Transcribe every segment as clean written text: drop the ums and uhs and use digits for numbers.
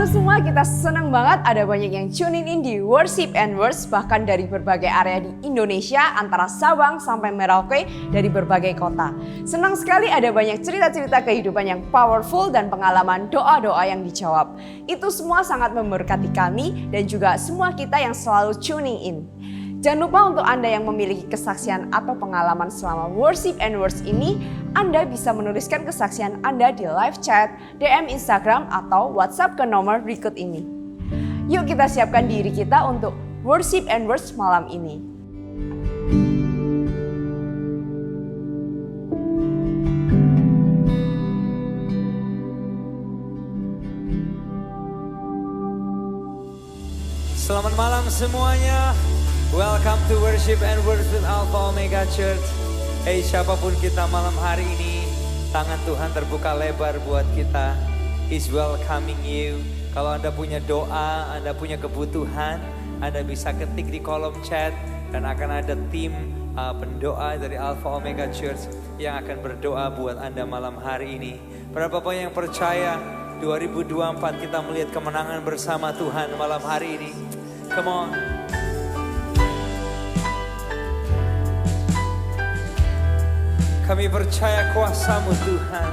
semua, kita senang banget ada banyak yang tune in di Worship and Words, bahkan dari berbagai area di Indonesia, antara Sabang sampai Merauke, dari berbagai kota. Senang sekali ada banyak cerita-cerita kehidupan yang powerful dan pengalaman doa-doa yang dijawab. Itu semua sangat memberkati kami dan juga semua kita yang selalu tuning in. Jangan lupa untuk Anda yang memiliki kesaksian atau pengalaman selama Worship and Words ini, Anda bisa menuliskan kesaksian Anda di live chat, DM Instagram, atau WhatsApp ke nomor berikut ini. Yuk kita siapkan diri kita untuk Worship and Words malam ini. Selamat malam semuanya. Welcome to Worship and Words with Alpha Omega Church. Hey, siapapun kita malam hari ini, tangan Tuhan terbuka lebar buat kita. He's welcoming you. Kalau Anda punya doa, Anda punya kebutuhan, Anda bisa ketik di kolom chat dan akan ada tim pendoa dari Alpha Omega Church yang akan berdoa buat Anda malam hari ini. Berapa yang percaya 2024 kita melihat kemenangan bersama Tuhan malam hari ini? Come on. Kami percaya kuasa-Mu Tuhan.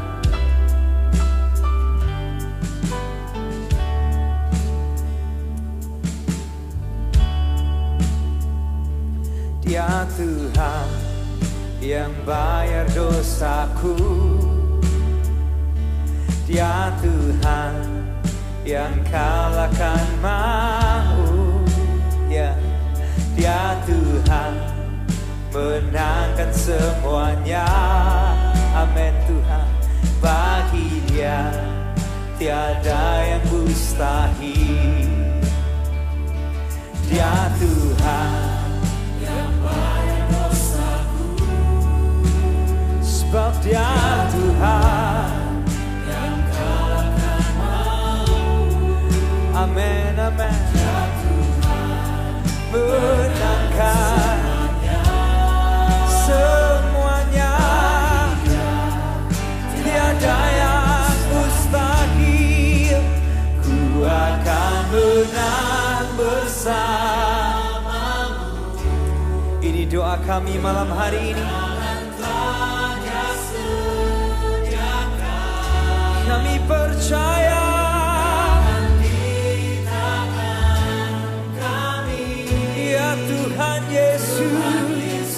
Dia Tuhan yang bayar dosaku. Dia Tuhan yang kalahkan maut. Ya, Dia Tuhan menangkan semuanya. Amin Tuhan. Bagi Dia tiada yang mustahil. Dia Tuhan yang bayar dosaku. Sebab Dia Tuhan yang kalahkan maut. Amin, amin. Dia Tuhan menangkan semuanya. Tiada yang mustahil. Ku akan menang bersamamu. Ini doa kami malam hari ini. Kami percaya di tangan kami. Ya Tuhan Yesus.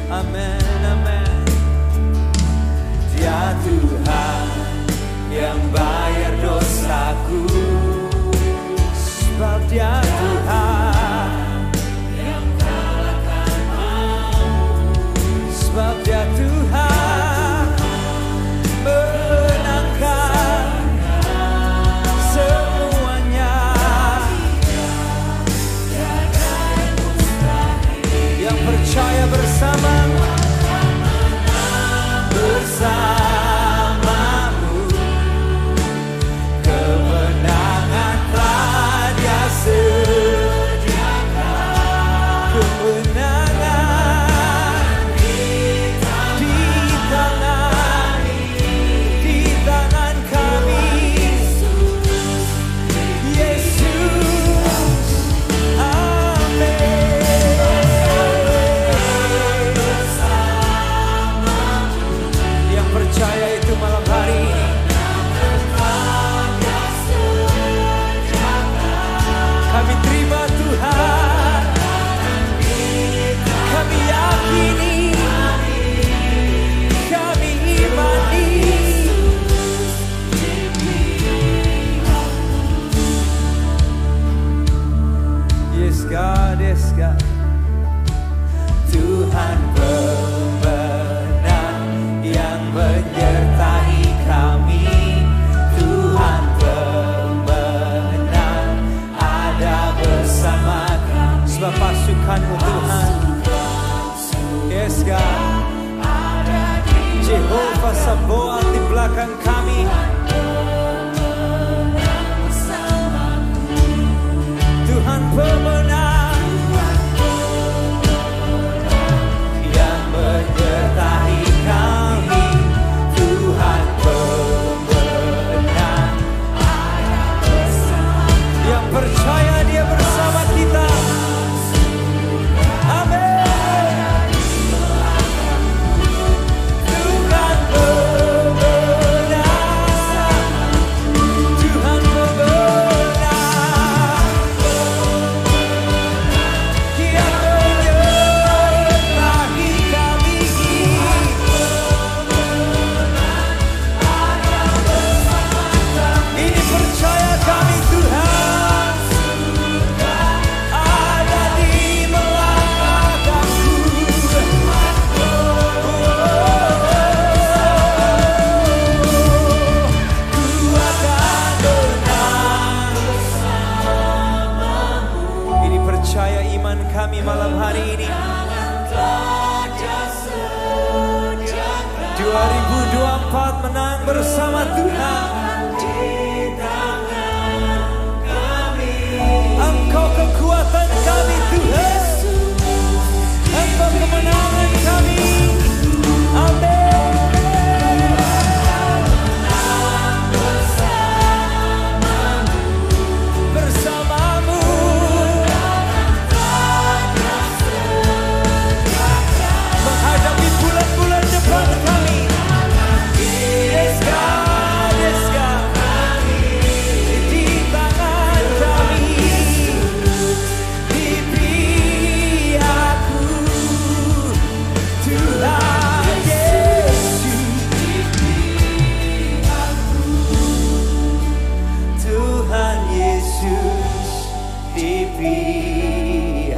Amin, amin. Dia Tuhan yang bayar dosaku. Sebab Dia Tuhan yang kalahkan maut. Sebab Dia Tuhan menangkan semuanya. Yang percaya bersama bersamamu, kemenangan telah Dia sediakan. Kemenangan di tangan kami. Yesus, amin. Percaya itu malam hari ini. Kami terima Tuhan. Kami yakini. Kami imani. Yes God, yes God. Tuhan menyertai kami. Tuhan pemenang, ada bersama kami. Sebab pasukan-Mu Tuhan. Yes God. Jehovah Sabaoth di belakang kami. Tuhan pemenang yang menyertai kami. 2024 menang bersama Tuhan. Engkau kekuatan kami Tuhan, Engkau kemenangan kami. Amin. Bersamamu menghadapi bulan-bulan depan kami. Yes God, yes God. Di tangan kami, di pihakku, Tuhan Yesus. Tuhan Yesus di pihakku.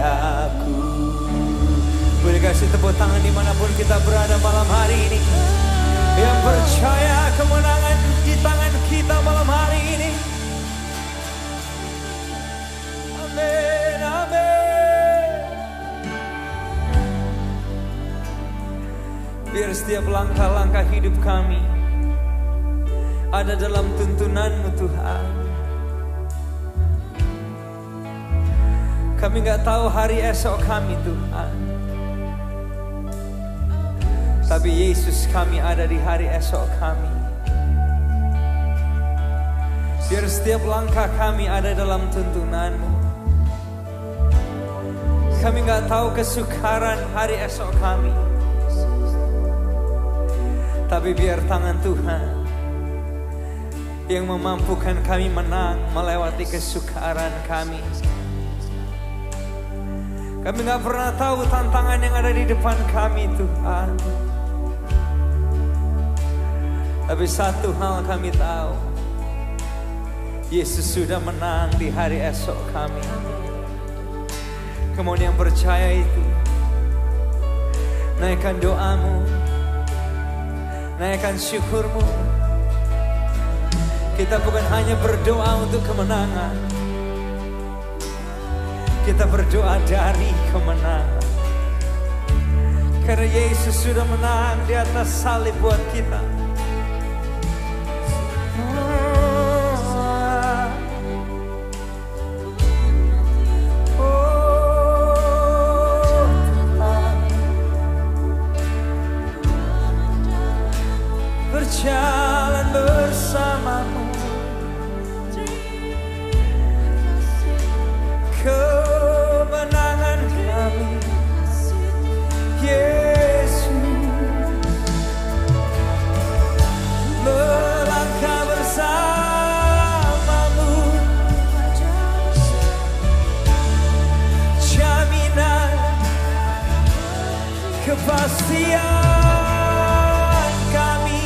Boleh kasih tepuk tangan dimanapun kita berada malam hari ini, yang percaya kemenangan di tangan kita malam hari ini. Amin, amin. Biar setiap langkah-langkah hidup kami ada dalam tuntunan-Mu Tuhan. Kami gak tahu hari esok kami Tuhan, tapi Yesus kami ada di hari esok kami. Biar setiap langkah kami ada dalam tuntunan-Mu. Kami gak tahu kesukaran hari esok kami, tapi biar tangan Tuhan yang memampukan kami menang melewati kesukaran kami. Kami gak pernah tahu tantangan yang ada di depan kami Tuhan, tapi satu hal kami tahu, Yesus sudah menang di hari esok kami. Kemudian yang percaya itu, naikkan doamu, naikkan syukurmu. Kita bukan hanya berdoa untuk kemenangan, kita berdoa dari kemenangan. Karena Yesus sudah menang di atas salib buat kita. Berjalan bersamamu, kemenangan kami, Yesus. Melangkah bersamamu, jaminan kepastian kami.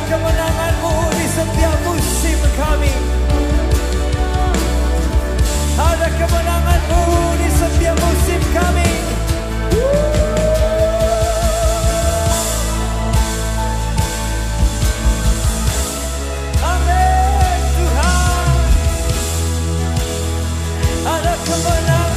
Kemenangan-Mu di setiap musim kami. Ada kemenangan-Mu di setiap musim kami. Amin Tuhan. Ada kemenangan.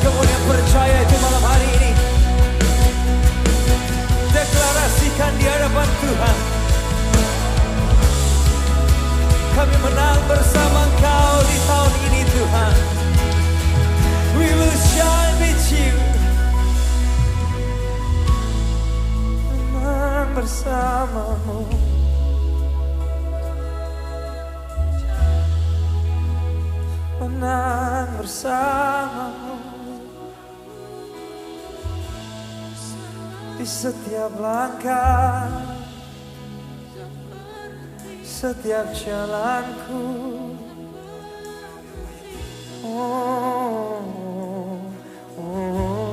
Kemudian di setiap langkah, setiap jalanku. Oh, oh.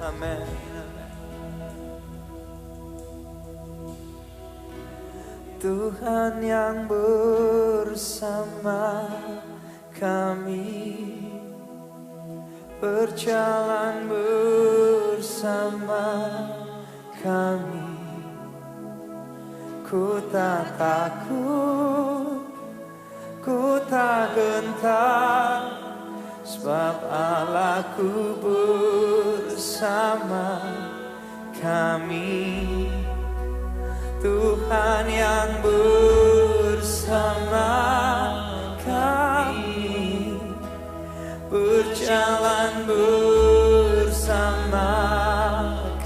Amin. Tuhan yang bersama kami, berjalan bersama kami. Ku tak takut, ku tak gentar, sebab Allahku bersama kami. Tuhan yang bersama kami, berjalan bersama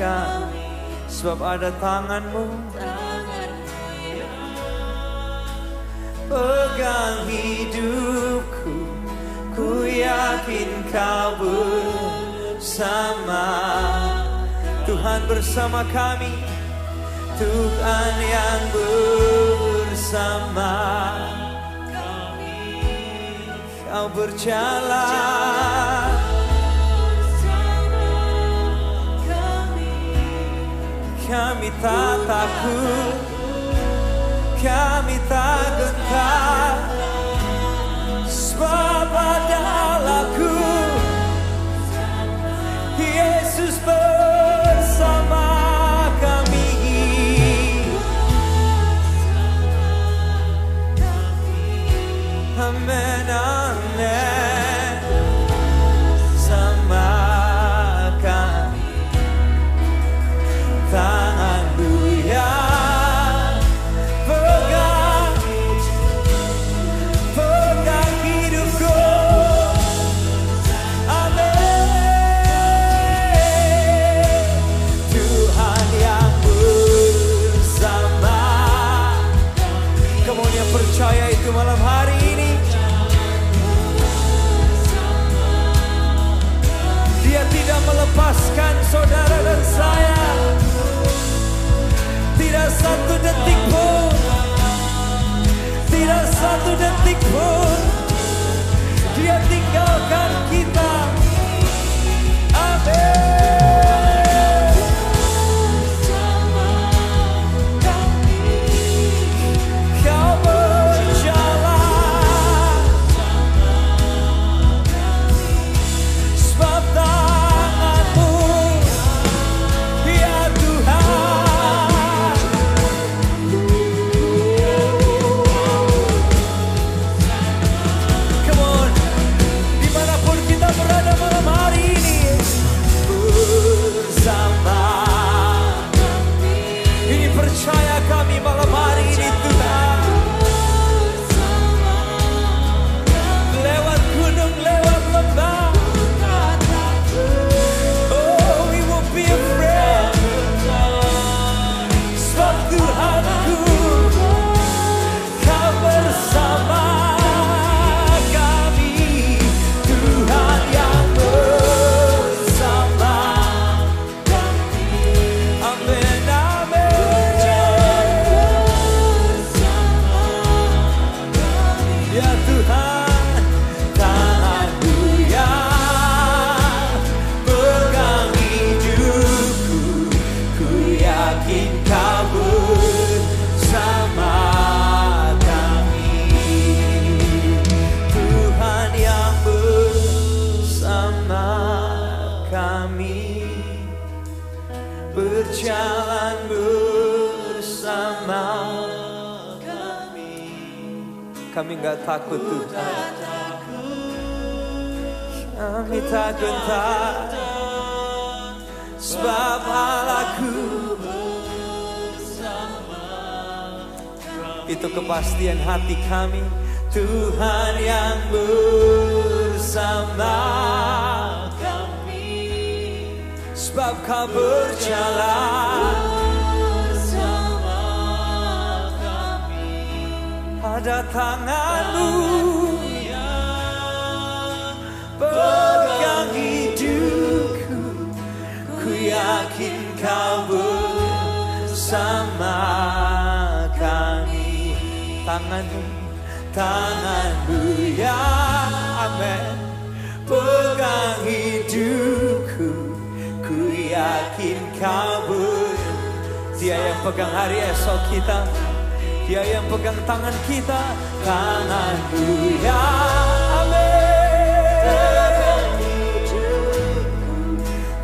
kami. Sebab ada tangan-Mu, pegang hidupku, ku yakin Kau bersama. Tuhan bersama kami, Tuhan yang bersama kami. Kau berjalan kami tak takut, kami tak gentar, sebab ada Allahku, Yesus bersama kami. Amen, amen, sama kami. Tangan-Mu yang pegang hidupku. Amin. Tuhan yang bersama. Kamu yang percaya itu malam hari ini, Dia tidak melepaskan saudara dan saya, tidak satu detik pun, tidak satu detik pun Dia tinggalkan kita. Amin. Kau berjalan, sebab tangan-Mu, ya Tuhan. Come on, dimanapun kita berada malam hari ini, bersama ini percaya kami malam hari ini Tuhan. Lewat gunung, lewat lembah, oh we won't be afraid, sebab Tuhanku, Kau bersama kami. Tuhan yang bersama kami. Amin, amin. Ya Tuhan, tangan-Mu yang pegang hidupku, ku yakin Kau bersama kami. Tuhan yang bersama kami, berjalan bersama kami. Kami gak takut Tuhan, kami tak gentar, sebab Allahku. Itu kepastian hati kami. Tuhan yang bersama kami, sebab Kau berjalan bersama kami. Ada tangan-Mu yang pegang hari esok kita. Dia yang pegang tangan kita, tanganku ya, amin.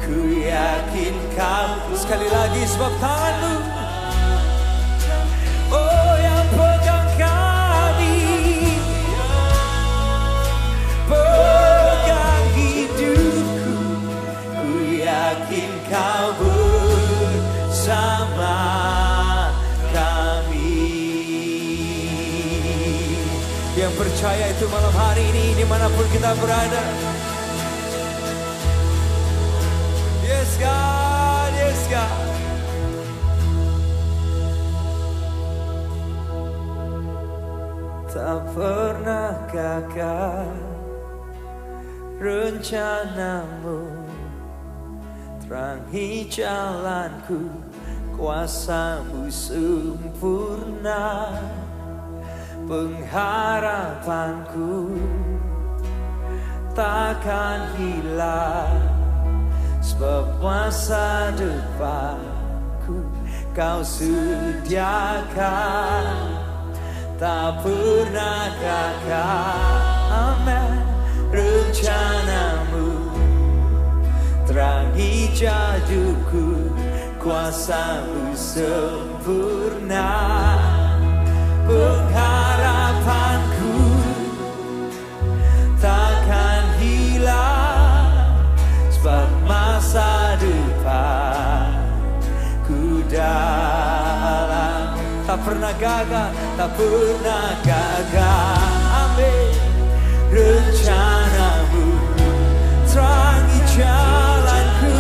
Ku yakin kau, sekali lagi sebab tanganmu, oh yang pegang kami, pegang hidupku. Ku yakin kau bersama kami. Yang percaya itu malam hari ini dimanapun kita berada. Yes God, yes God. Tak pernah gagal rencanamu, terangi jalanku, kuasamu sempurna. Pengharapanku takkan hilang, sebab masa depanku kau sediakan. Tak pernah gagal, amin. Rencanamu, terangi jaduku, kuasamu sempurna. Pengharapanku takkan hilang, sebab masa depanku dalam. Tak pernah gagal, tak pernah gagal, amin. Rencanamu, terangi jalanku,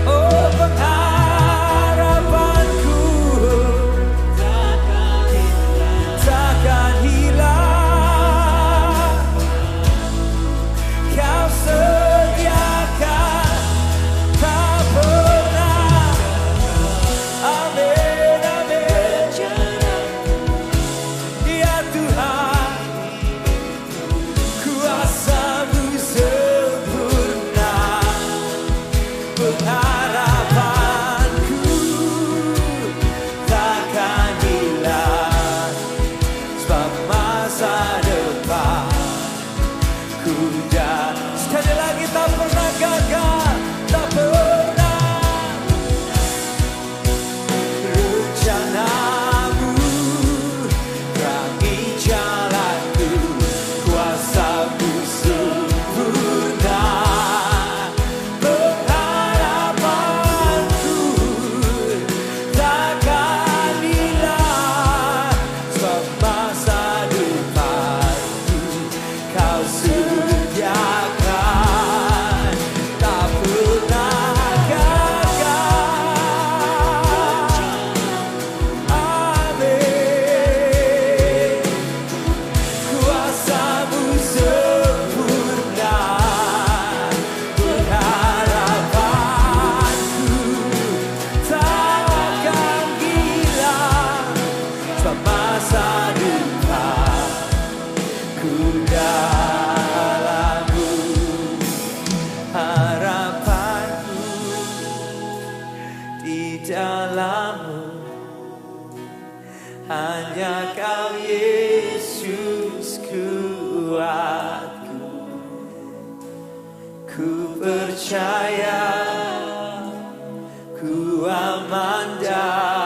oh pengharapanku takkan hilang. Kau sediakan, tak pernah, amin, amin. Ya Tuhan, kuasamu sempurna. Pengharapanku takkan hilang, sebab masa depanku dah. Sekali lagi, tak pernah gagal, tak pernah. Rencanamu, terangi jalanku, kuasamu sempurna. Pengharapanku takkan hilang, sebab masa depanku kau sediakan. Tak pernah gagal, amin. Kuasamu sempurna. Pengharapanku takkan hilang, sebab masa depanku dalammu. Harapanku di dalammu, hanya kau Yesus kuatku. Ku percaya, ku aman dalammu.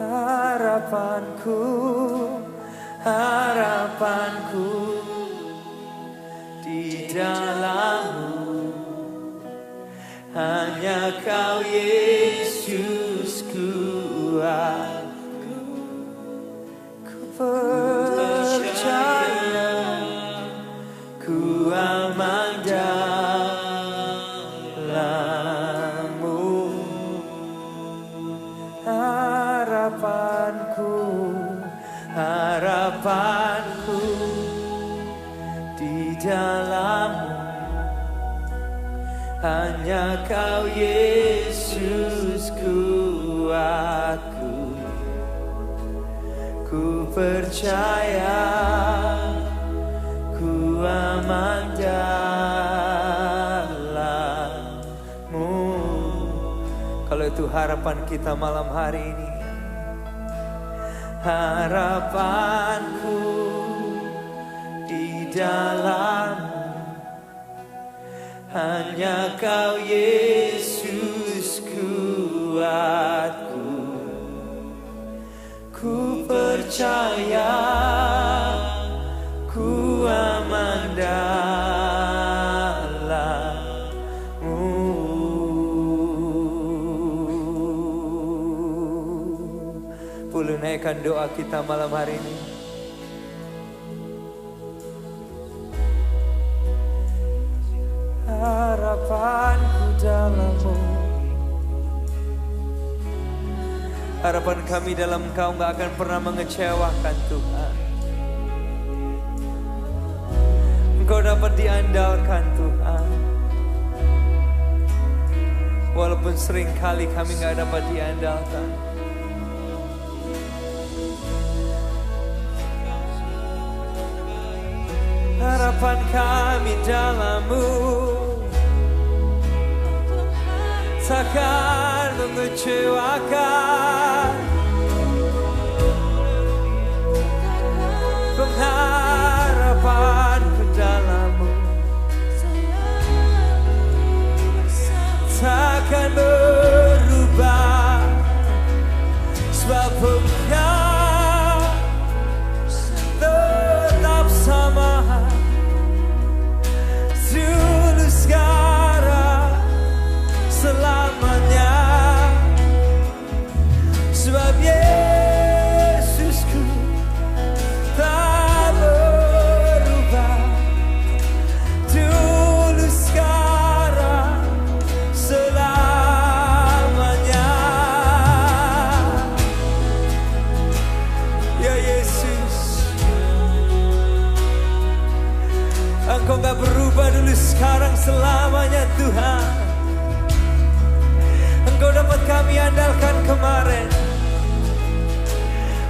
Harapanku, harapanku di dalammu, hanya kau Yesus kuatku. Ku percaya, ku aman dalammu. Harapanku, harapanku di dalammu, hanya kau Yesus kuatku. Ku percaya, aman dalam-Mu. Kalau itu harapan kita malam hari ini, harapanku di dalam hanya Kau Yesus kuatku. Ku percaya ku aman dalam-Mu. Boleh naikkan doa kita malam hari ini. Harapanku dalam-Mu. Harapan kami dalam Kau gak akan pernah mengecewakan Tuhan. Engkau dapat diandalkan Tuhan. Walaupun sering kali kami gak dapat diandalkan. Harapan kami dalam-Mu takkan mengecewakan. Pengharapanku dalam-Mu takkan berubah, sebab Engkau tetap sama, dulu sekarang selamanya. Sebab Yesusku tak berubah, dulu sekarang selamanya. Ya Yesus, Engkau gak berubah dulu sekarang selamanya Tuhan. Engkau dapat kami andalkan kemarin,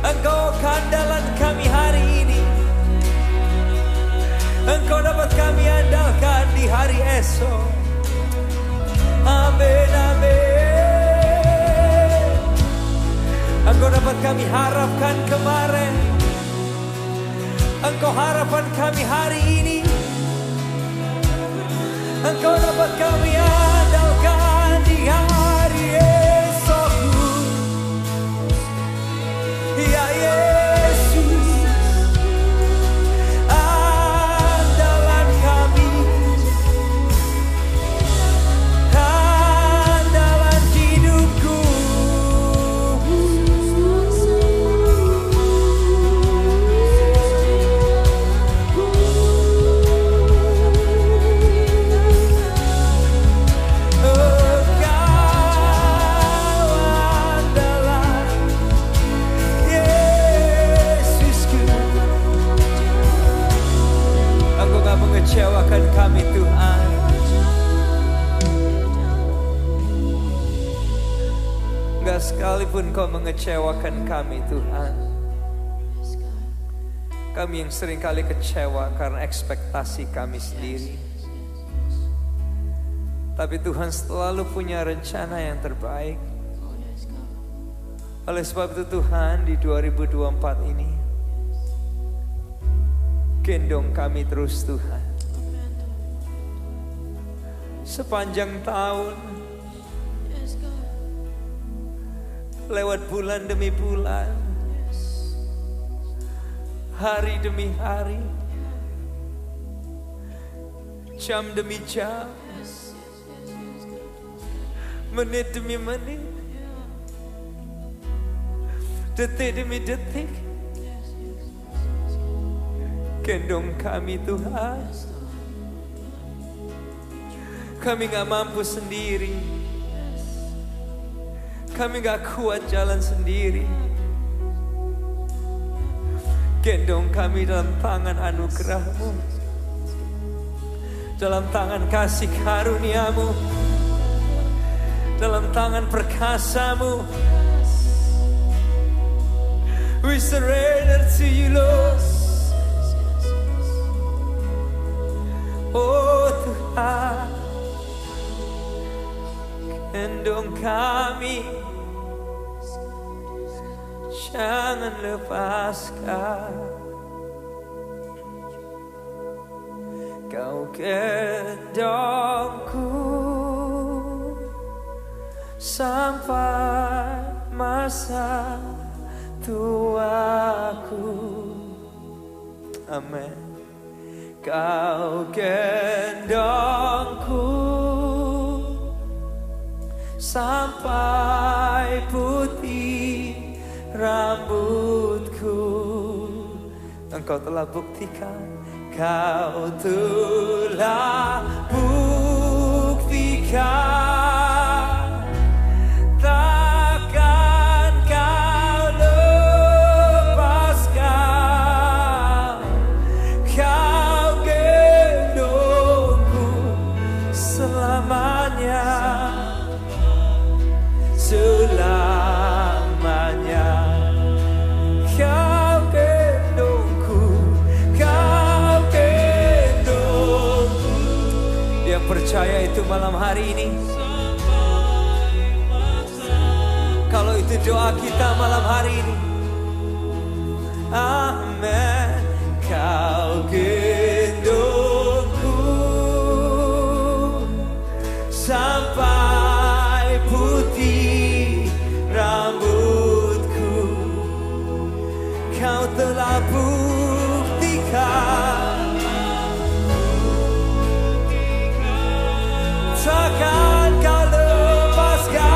Engkau kandalan kami hari ini, Engkau dapat kami andalkan di hari esok. Amin, amin. Engkau dapat kami harapkan kemarin, Engkau harapan kami hari ini, Engkau dapat kami andalkan di hari esokku. Ya Yesus, andalan kami, andalan hidupku. Mengecewakan kami Tuhan. Enggak sekalipun Kau mengecewakan kami Tuhan. Kami yang sering kali kecewa karena ekspektasi kami sendiri. Tapi Tuhan selalu punya rencana yang terbaik. Oleh sebab itu Tuhan, di 2024 ini gendong kami terus Tuhan. Sepanjang tahun, lewat bulan demi bulan, hari demi hari, jam demi jam, menit demi menit, detik demi detik, gendong kami Tuhan. Kami gak mampu sendiri, kami gak kuat jalan sendiri. Gendong kami dalam tangan anugerah-Mu, dalam tangan kasih karunia-Mu, dalam tangan perkasa-Mu. We surrender to you, Lord. Oh Tuhan, gendong kami, jangan lepaskan. Kau gendongku sampai masa tuaku. Amin. Kau gendongku sampai putih rambutku. Engkau telah buktikan, kau telah buktikan, takkan kau lepaskan. Kau gendongku selamanya, selamanya. Kau gendongku, kau gendongku. Yang percaya itu malam hari ini, kalau itu doa kita malam hari ini, amin. Kau gendongku sampai putih rambutku. Kau telah buktikan, takkan kau lepaskan.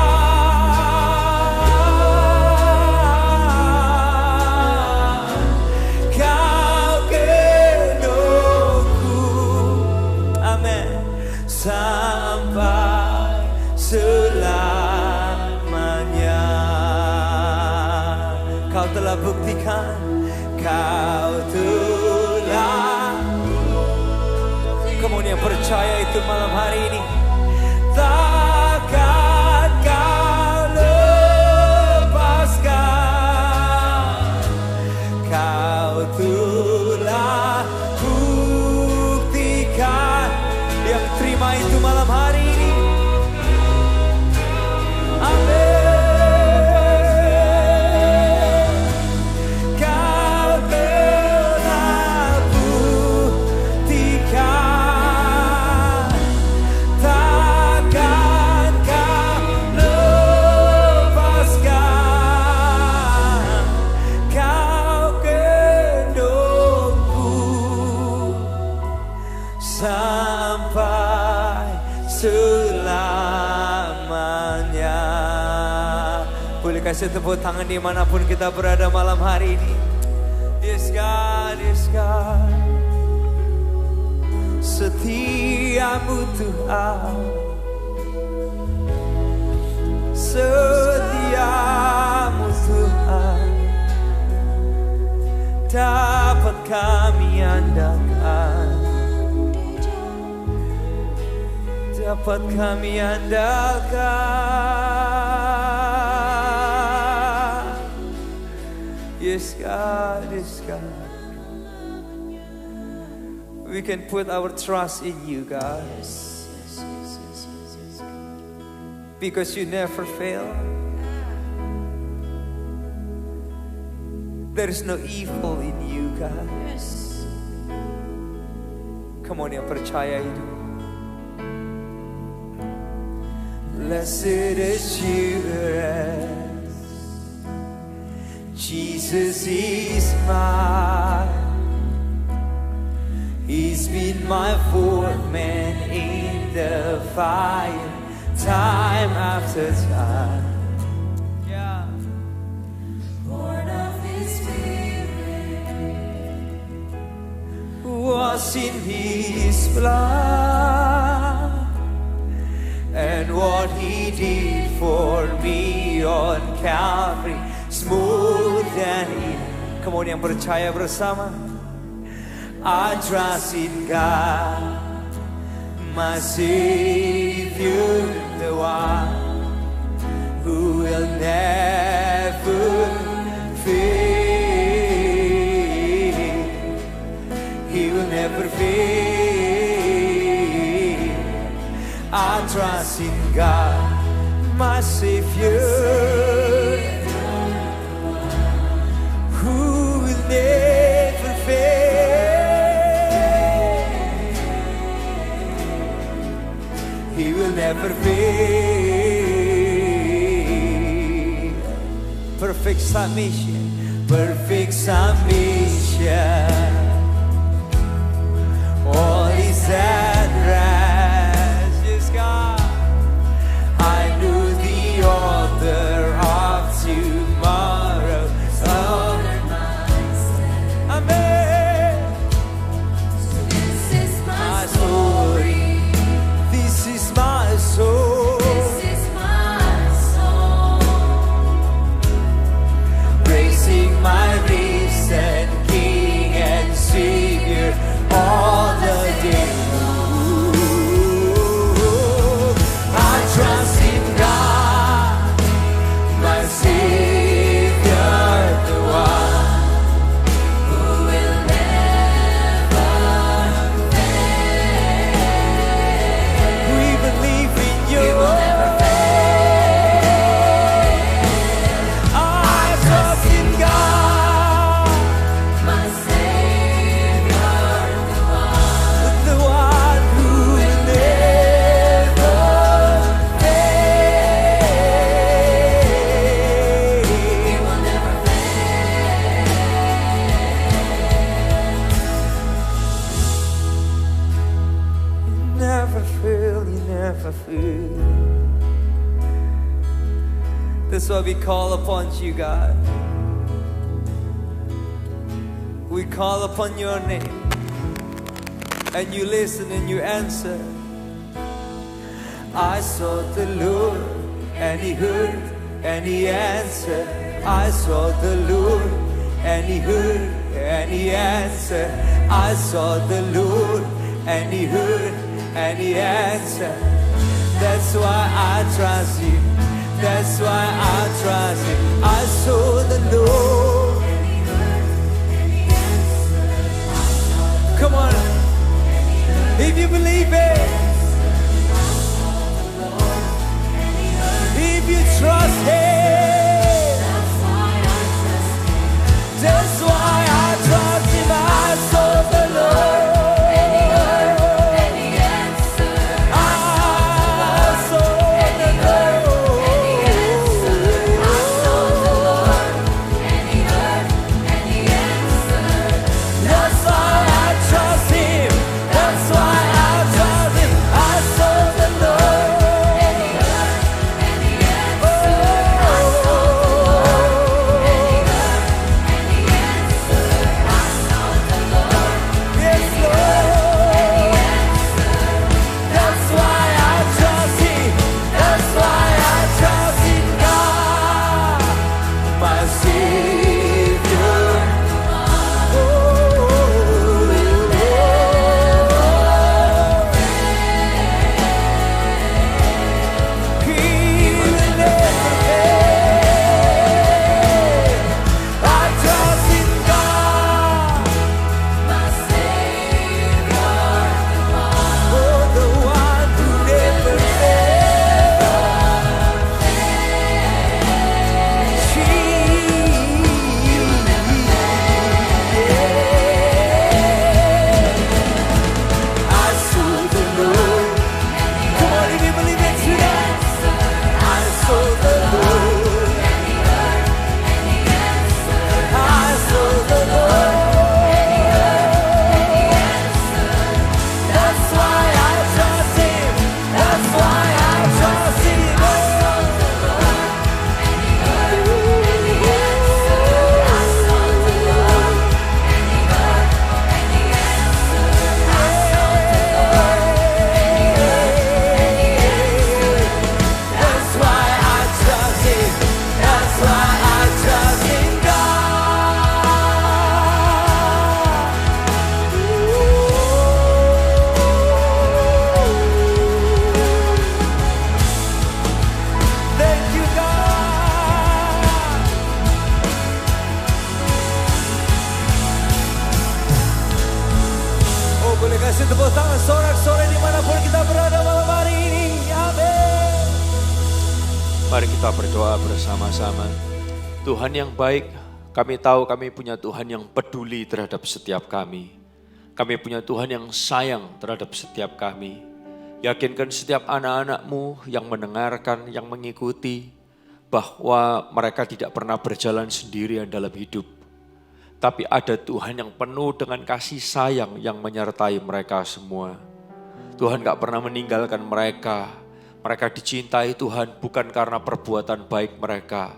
Kau gendongku, amin, sampai selamanya. Kau telah buktikan, kau telah. Kamu yang percaya itu malam hari ini, takkan kau lepaskan. Kau telah buktikan. Yang terima itu malam hari ini, amin. Kau telah buktikan, takkan kau lepaskan. Kau gendongku sampai selamanya. Boleh kasih tepuk tangan dimanapun kita berada malam hari ini. Yes God, yes God. Setiamu Tuhan, setiamu Tuhan, dapat kami andalkan, dapat kami andalkan. Yes God, yes God. We can put our trust in you, God. Because you never fail. There is no evil in you, God. Come on, yang percaya itu. Blessed assurance, Jesus is mine. He's been my fourth man in the fire, time after time. Yeah. Born of His Spirit, was in His blood, and what He did for me on Calvary, smooth and easy. Come on, yang percaya bersama. I trust in God, my Savior, the one who will never fail. He will never fail. my Savior, who will never fail. He will never fail. Perfect submission, perfect submission. All is at rest. Yes, God. I knew the author of tomorrow. Oh, amen. This is my story. This is my soul. This is my song. Praising my risen King and Savior all the day. I trust in God, my Savior, the one Who will never fail. we believe in you. He will never I trust in God, My Savior, the one who will never fail. He will never Never fail, you never fail. That's why we call upon you, God. We call upon your name, and you listen and you answer. I sought the Lord, and he heard, and he answered. I sought the Lord, and he heard, and he answered. I sought the Lord, and he heard, and he answered. That's why I trust you. That's why I trust you. I sought the Lord. Come on. If you believe it. If you trust him. That's why I trust him. I sought the Lord. That's why I trust him. Mari kita berdoa bersama-sama. Tuhan yang baik, kami tahu kami punya Tuhan yang peduli terhadap setiap kami. Kami punya Tuhan yang sayang terhadap setiap kami. Yakinkan setiap anak-anak-Mu yang mendengarkan, yang mengikuti, bahwa mereka tidak pernah berjalan sendirian dalam hidup. Tapi ada Tuhan yang penuh dengan kasih sayang yang menyertai mereka semua. Tuhan gak pernah meninggalkan mereka. Mereka dicintai Tuhan bukan karena perbuatan baik mereka,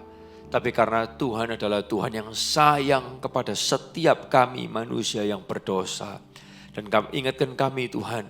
tapi karena Tuhan adalah Tuhan yang sayang kepada setiap kami manusia yang berdosa. Dan ingatkan kami Tuhan,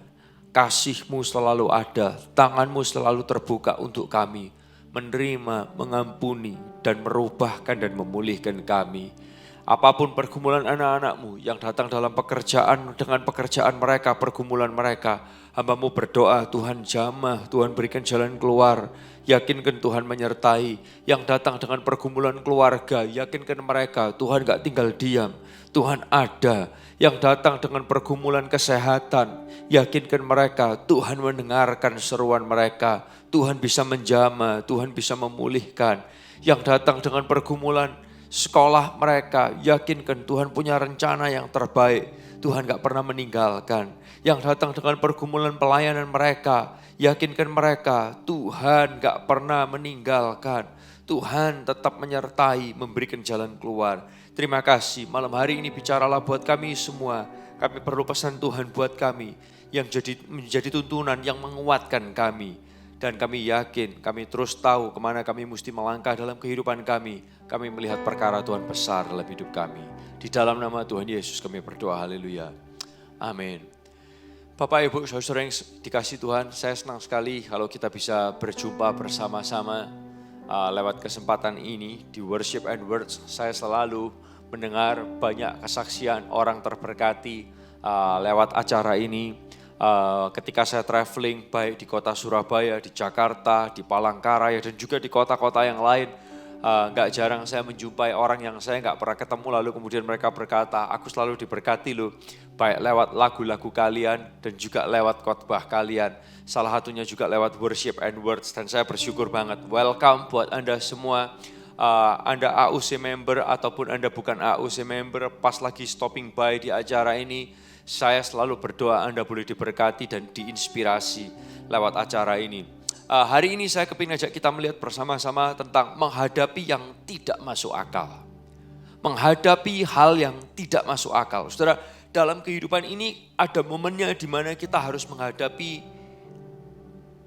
kasih-Mu selalu ada, tangan-Mu selalu terbuka untuk kami, menerima, mengampuni, dan merubahkan dan memulihkan kami. Apapun pergumulan anak-anak-Mu yang datang dalam pekerjaan, dengan pekerjaan mereka, pergumulan mereka, hamba-Mu berdoa, Tuhan jamah, Tuhan berikan jalan keluar. Yakinkan Tuhan menyertai. Yang datang dengan pergumulan keluarga, yakinkan mereka, Tuhan gak tinggal diam, Tuhan ada. Yang datang dengan pergumulan kesehatan, yakinkan mereka, Tuhan mendengarkan seruan mereka. Tuhan bisa menjamah, Tuhan bisa memulihkan. Yang datang dengan pergumulan sekolah mereka, yakinkan Tuhan punya rencana yang terbaik. Tuhan gak pernah meninggalkan. Yang datang dengan pergumulan pelayanan mereka, yakinkan mereka, Tuhan gak pernah meninggalkan. Tuhan tetap menyertai, memberikan jalan keluar. Terima kasih, malam hari ini bicaralah buat kami semua. Kami perlu pesan Tuhan buat kami, yang menjadi tuntunan yang menguatkan kami. Dan kami yakin, kami terus tahu kemana kami mesti melangkah dalam kehidupan kami. Kami melihat perkara Tuhan besar dalam hidup kami. Di dalam nama Tuhan Yesus kami berdoa, haleluya. Amin. Bapak, Ibu, saudara yang dikasih Tuhan, saya senang sekali kalau kita bisa berjumpa bersama-sama lewat kesempatan ini di Worship and Words. Saya selalu mendengar banyak kesaksian orang terberkati lewat acara ini. Ketika saya traveling baik di kota Surabaya, di Jakarta, di Palangkaraya, dan juga di kota-kota yang lain, gak jarang saya menjumpai orang yang saya gak pernah ketemu, lalu kemudian mereka berkata, aku selalu diberkati loh, baik lewat lagu-lagu kalian dan juga lewat khotbah kalian. Salah satunya juga lewat Worship and Words, dan saya bersyukur banget. Welcome buat Anda semua. Anda AUC member ataupun Anda bukan AUC member, pas lagi stopping by di acara ini, saya selalu berdoa Anda boleh diberkati dan diinspirasi lewat acara ini. Hari ini saya kepingin ajak kita melihat bersama-sama tentang menghadapi yang tidak masuk akal. Menghadapi hal yang tidak masuk akal. Saudara, dalam kehidupan ini ada momennya di mana kita harus menghadapi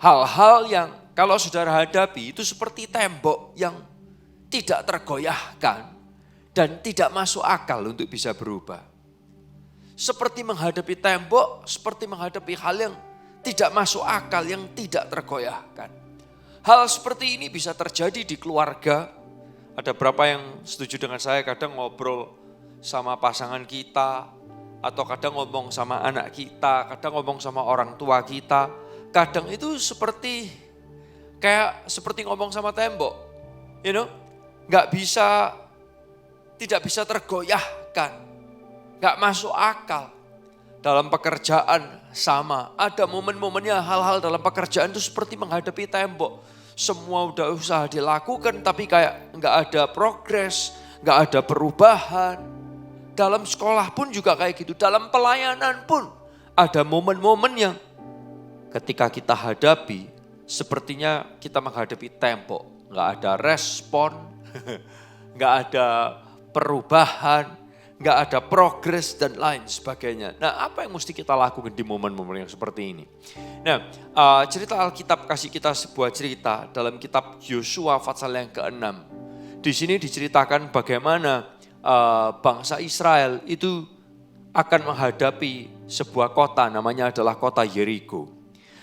hal-hal yang kalau saudara hadapi itu seperti tembok yang tidak tergoyahkan dan tidak masuk akal untuk bisa berubah. Seperti menghadapi tembok, seperti menghadapi hal yang tidak masuk akal, yang tidak tergoyahkan. Hal seperti ini bisa terjadi di keluarga. Ada berapa yang setuju dengan saya, kadang ngobrol sama pasangan kita, atau kadang ngomong sama anak kita, kadang ngomong sama orang tua kita. Kadang itu seperti ngomong sama tembok, tidak bisa tergoyahkan. Gak masuk akal. Dalam pekerjaan sama. Ada momen-momennya hal-hal dalam pekerjaan itu seperti menghadapi tembok. Semua udah usaha dilakukan tapi kayak gak ada progres, gak ada perubahan. Dalam sekolah pun juga kayak gitu. Dalam pelayanan pun ada momen-momen yang ketika kita hadapi sepertinya kita menghadapi tembok. Gak ada respon, gak ada perubahan, gak ada progres dan lain sebagainya. Nah, apa yang mesti kita lakukan di momen-momen yang seperti ini? Nah, cerita Alkitab kasih kita sebuah cerita dalam kitab Yosua pasal yang ke-6. Di sini diceritakan bagaimana bangsa Israel itu akan menghadapi sebuah kota, namanya adalah kota Yeriko.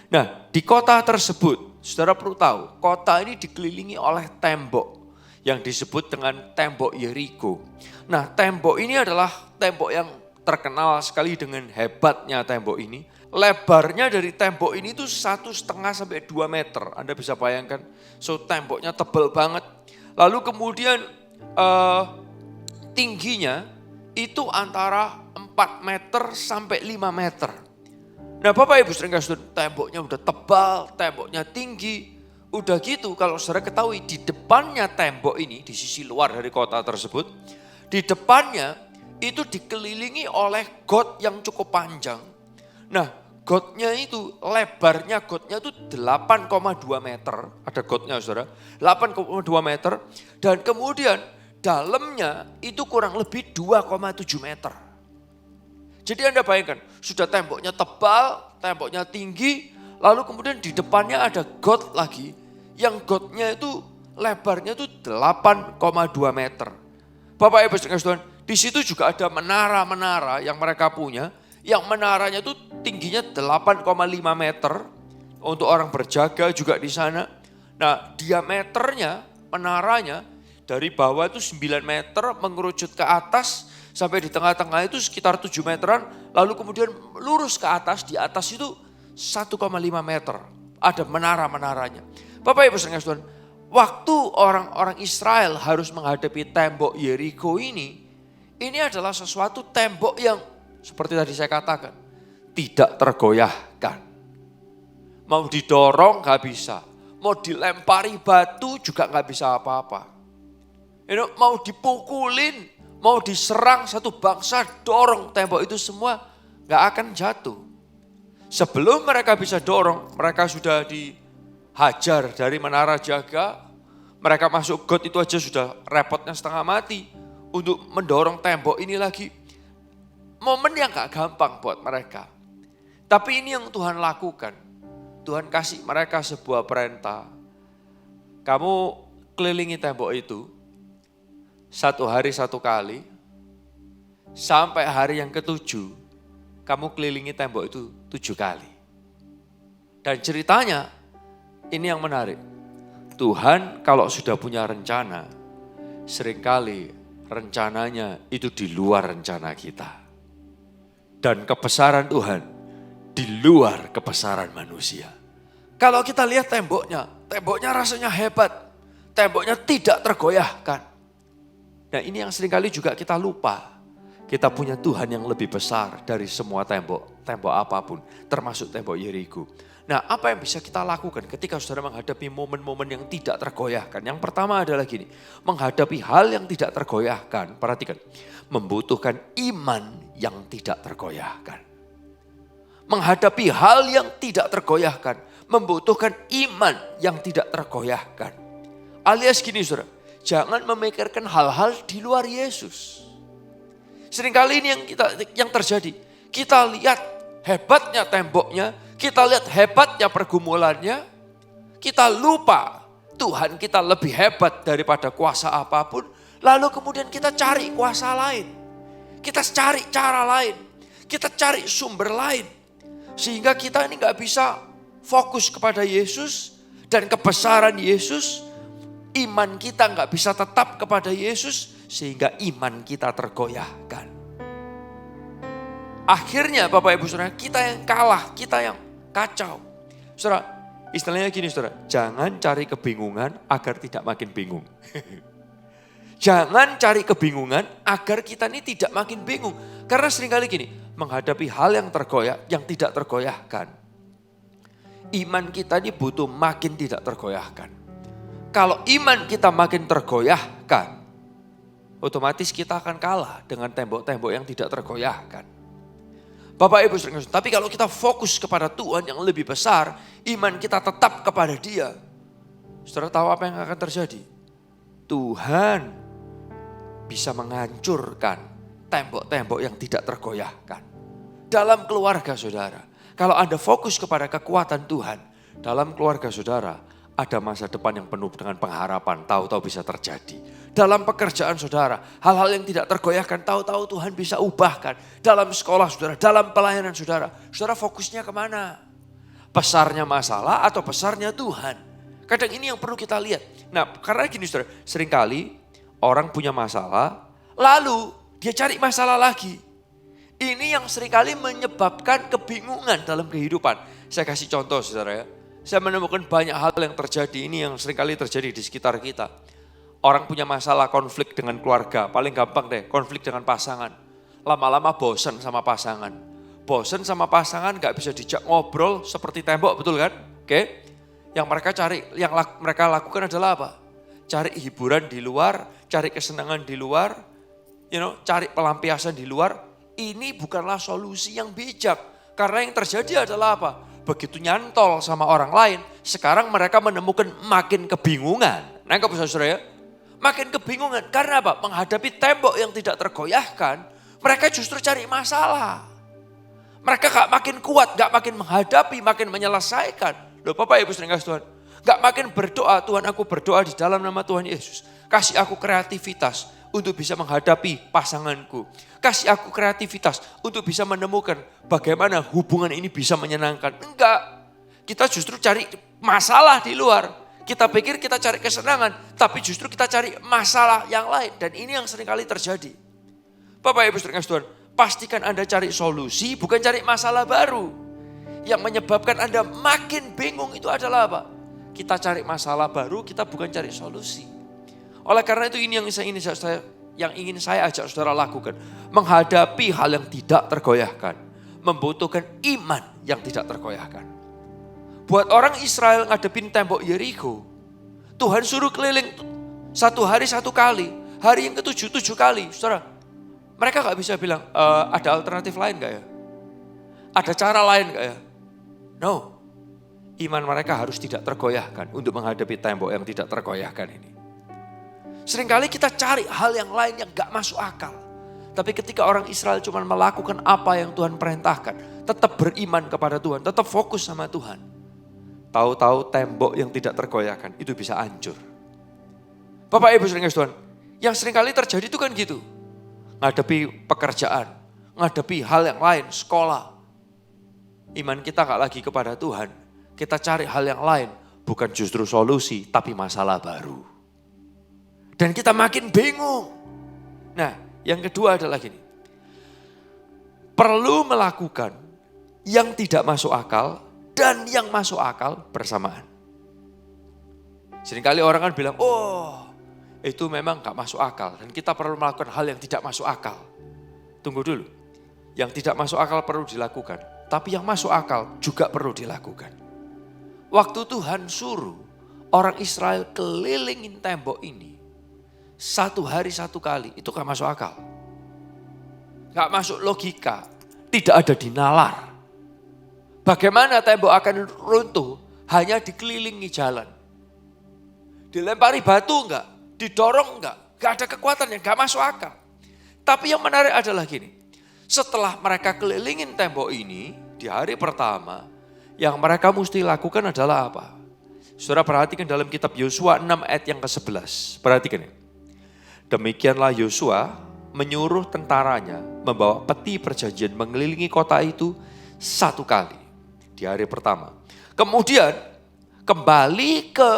Nah, di kota tersebut, saudara perlu tahu, kota ini dikelilingi oleh tembok yang disebut dengan tembok Yeriko. Nah, tembok ini adalah tembok yang terkenal sekali dengan hebatnya tembok ini. Lebarnya dari tembok ini itu 1,5 sampai 2 meter. Anda bisa bayangkan, so temboknya tebal banget. Lalu kemudian tingginya itu antara 4 meter sampai 5 meter. Nah, Bapak Ibu sering kasih temboknya udah tebal, temboknya tinggi. Udah gitu kalau saudara ketahui di depannya tembok ini, di sisi luar dari kota tersebut, di depannya itu dikelilingi oleh got yang cukup panjang. Nah, gotnya itu, lebarnya gotnya itu 8,2 meter. Ada gotnya saudara, 8,2 meter. Dan kemudian dalamnya itu kurang lebih 2,7 meter. Jadi Anda bayangkan, sudah temboknya tebal, temboknya tinggi, lalu kemudian di depannya ada got lagi, yang gotnya itu lebarnya itu 8,2 meter. Bapak Ibu Saudara, di situ juga ada menara-menara yang mereka punya, yang menaranya itu tingginya 8,5 meter untuk orang berjaga juga di sana. Nah, diameternya menaranya dari bawah itu 9 meter mengerucut ke atas sampai di tengah-tengah itu sekitar 7 meteran, lalu kemudian lurus ke atas, di atas itu 1,5 meter. Ada menara-menaranya. Bapak Ibu Saudara, waktu orang-orang Israel harus menghadapi tembok Yeriko ini adalah sesuatu tembok yang seperti tadi saya katakan, tidak tergoyahkan. Mau didorong gak bisa, mau dilempari batu juga gak bisa apa-apa. Mau dipukulin, mau diserang satu bangsa, dorong tembok itu semua gak akan jatuh. Sebelum mereka bisa dorong, mereka sudah dihajar dari menara jaga. Mereka masuk got itu aja sudah repotnya setengah mati. Untuk mendorong tembok ini lagi. Momen yang gak gampang buat mereka. Tapi ini yang Tuhan lakukan. Tuhan kasih mereka sebuah perintah. Kamu kelilingi tembok itu 1 hari 1 kali. Sampai hari yang ke-7, kamu kelilingi tembok itu 7 kali. Dan ceritanya, ini yang menarik. Tuhan kalau sudah punya rencana, seringkali rencananya itu di luar rencana kita. Dan kebesaran Tuhan di luar kebesaran manusia. Kalau kita lihat temboknya rasanya hebat. Temboknya tidak tergoyahkan. Nah ini yang seringkali juga kita lupa. Kita punya Tuhan yang lebih besar dari semua tembok apapun, termasuk tembok Yeriko. Nah apa yang bisa kita lakukan ketika saudara menghadapi momen-momen yang tidak tergoyahkan? Yang pertama adalah gini, menghadapi hal yang tidak tergoyahkan, perhatikan, membutuhkan iman yang tidak tergoyahkan. Menghadapi hal yang tidak tergoyahkan, membutuhkan iman yang tidak tergoyahkan. Alias gini saudara, jangan memikirkan hal-hal di luar Yesus. Seringkali ini yang terjadi. Kita lihat hebatnya temboknya, kita lihat hebatnya pergumulannya, kita lupa Tuhan kita lebih hebat daripada kuasa apapun. Lalu kemudian kita cari kuasa lain, kita cari cara lain, kita cari sumber lain. Sehingga kita ini gak bisa fokus kepada Yesus dan kebesaran Yesus. Iman kita gak bisa tetap kepada Yesus. Sehingga iman kita tergoyahkan. Akhirnya Bapak Ibu Saudara, kita yang kalah, kita yang kacau. Saudara, istilahnya gini saudara, jangan cari kebingungan agar tidak makin bingung. Jangan cari kebingungan agar kita ini tidak makin bingung. Karena seringkali gini, menghadapi hal yang tidak tergoyahkan. Iman kita ini butuh makin tidak tergoyahkan. Kalau iman kita makin tergoyahkan, otomatis kita akan kalah dengan tembok-tembok yang tidak tergoyahkan. Bapak Ibu Saudara, tapi kalau kita fokus kepada Tuhan yang lebih besar, iman kita tetap kepada Dia. Saudara tahu apa yang akan terjadi? Tuhan bisa menghancurkan tembok-tembok yang tidak tergoyahkan. Dalam keluarga saudara, kalau Anda fokus kepada kekuatan Tuhan, dalam keluarga saudara, ada masa depan yang penuh dengan pengharapan, tahu-tahu bisa terjadi. Dalam pekerjaan saudara, hal-hal yang tidak tergoyahkan, tahu-tahu Tuhan bisa ubahkan. Dalam sekolah saudara, dalam pelayanan saudara, saudara fokusnya kemana? Besarnya masalah atau besarnya Tuhan? Kadang ini yang perlu kita lihat. Nah karena gini saudara, seringkali orang punya masalah, lalu dia cari masalah lagi. Ini yang seringkali menyebabkan kebingungan dalam kehidupan. Saya kasih contoh saudara ya. Saya menemukan banyak hal yang terjadi, ini yang seringkali terjadi di sekitar kita. Orang punya masalah konflik dengan keluarga, paling gampang deh konflik dengan pasangan. Lama-lama bosan sama pasangan. Bosan sama pasangan gak bisa dijak ngobrol seperti tembok, betul kan? Oke. Yang mereka lakukan adalah apa? Cari hiburan di luar, cari kesenangan di luar, cari pelampiasan di luar. Ini bukanlah solusi yang bijak. Karena yang terjadi adalah apa? Begitu nyantol sama orang lain, sekarang mereka menemukan makin kebingungan. Nangkep saudara ya? Makin kebingungan. Karena apa? Menghadapi tembok yang tidak tergoyahkan, mereka justru cari masalah. Mereka gak makin kuat, gak makin menghadapi, makin menyelesaikan. Loh Bapak Ibu sering kasih Tuhan. Gak makin berdoa, Tuhan aku berdoa di dalam nama Tuhan Yesus. Kasih aku kreativitas untuk bisa menghadapi pasanganku. Kasih aku kreativitas untuk bisa menemukan bagaimana hubungan ini bisa menyenangkan. Enggak, kita justru cari masalah di luar. Kita pikir kita cari kesenangan, tapi justru kita cari masalah yang lain. Dan ini yang seringkali terjadi. Bapak Ibu sering kasih Tuhan, pastikan Anda cari solusi, bukan cari masalah baru. Yang menyebabkan Anda makin bingung itu adalah apa? Kita cari masalah baru, kita bukan cari solusi. Oleh karena itu ini yang ingin saya ajak saudara lakukan. Menghadapi hal yang tidak tergoyahkan. Membutuhkan iman yang tidak tergoyahkan. Buat orang Israel ngadepin tembok Yeriko, Tuhan suruh keliling 1 hari 1 kali. Hari yang ke-7 kali. Saudara, mereka gak bisa bilang, ada alternatif lain gak ya? Ada cara lain gak ya? No. Iman mereka harus tidak tergoyahkan untuk menghadapi tembok yang tidak tergoyahkan ini. Seringkali kita cari hal yang lain yang gak masuk akal. Tapi ketika orang Israel cuma melakukan apa yang Tuhan perintahkan, tetap beriman kepada Tuhan, tetap fokus sama Tuhan. Tahu-tahu tembok yang tidak tergoyahkan itu bisa hancur. Bapak Ibu sering kasih Tuhan, yang seringkali terjadi itu kan gitu. Ngadepi pekerjaan, ngadepi hal yang lain, sekolah. Iman kita gak lagi kepada Tuhan. Kita cari hal yang lain, bukan justru solusi, tapi masalah baru. Dan kita makin bingung. Nah, yang kedua adalah gini. Perlu melakukan yang tidak masuk akal dan yang masuk akal bersamaan. Seringkali orang kan bilang, oh itu memang gak masuk akal. Dan kita perlu melakukan hal yang tidak masuk akal. Tunggu dulu. Yang tidak masuk akal perlu dilakukan. Tapi yang masuk akal juga perlu dilakukan. Waktu Tuhan suruh orang Israel kelilingin tembok ini. 1 hari 1 kali, itu gak masuk akal. Gak masuk logika, tidak ada di nalar. Bagaimana tembok akan runtuh hanya dikelilingi jalan. Dilempari batu enggak, didorong enggak, gak ada kekuatannya, gak masuk akal. Tapi yang menarik adalah gini, setelah mereka kelilingin tembok ini di hari pertama, yang mereka mesti lakukan adalah apa? Saudara perhatikan dalam kitab Yosua 6 ayat yang ke-11. Perhatikan ya. Demikianlah Yosua menyuruh tentaranya membawa peti perjanjian mengelilingi kota itu 1 kali di hari pertama. Kemudian kembali ke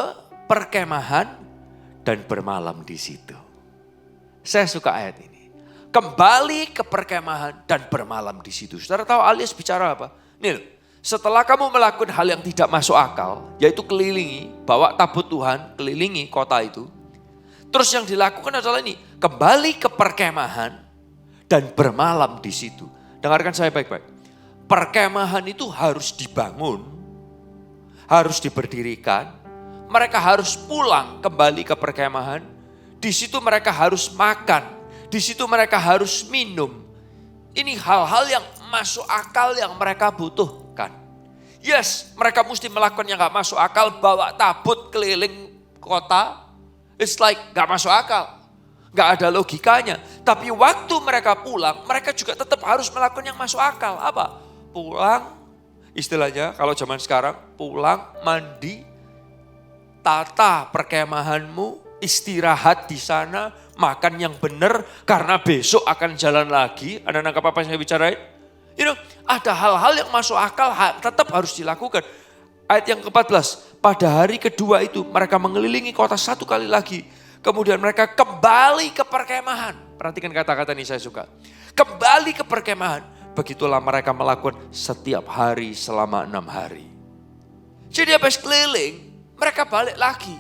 perkemahan dan bermalam di situ. Saya suka ayat ini. Kembali ke perkemahan dan bermalam di situ. Saudara tahu alias bicara apa? Nih, setelah kamu melakukan hal yang tidak masuk akal, yaitu kelilingi, bawa tabut Tuhan, kelilingi kota itu. Terus yang dilakukan adalah ini, kembali ke perkemahan dan bermalam di situ. Dengarkan saya baik-baik. Perkemahan itu harus dibangun, harus diberdirikan. Mereka harus pulang kembali ke perkemahan. Di situ mereka harus makan, di situ mereka harus minum. Ini hal-hal yang masuk akal yang mereka butuhkan. Yes, mereka mesti melakukan yang gak masuk akal, bawa tabut keliling kota. It's like gak masuk akal, gak ada logikanya. Tapi waktu mereka pulang, mereka juga tetap harus melakukan yang masuk akal. Apa? Pulang, istilahnya kalau zaman sekarang, pulang, mandi, tata perkemahanmu, istirahat di sana, makan yang benar, karena besok akan jalan lagi. Anda nangkap apa yang saya bicarain? Ada hal-hal yang masuk akal tetap harus dilakukan. Ayat yang ke-14, pada hari kedua itu mereka mengelilingi kota 1 kali lagi. Kemudian mereka kembali ke perkemahan. Perhatikan kata-kata ini saya suka. Kembali ke perkemahan. Begitulah mereka melakukan setiap hari selama 6 hari. Jadi habis keliling, mereka balik lagi.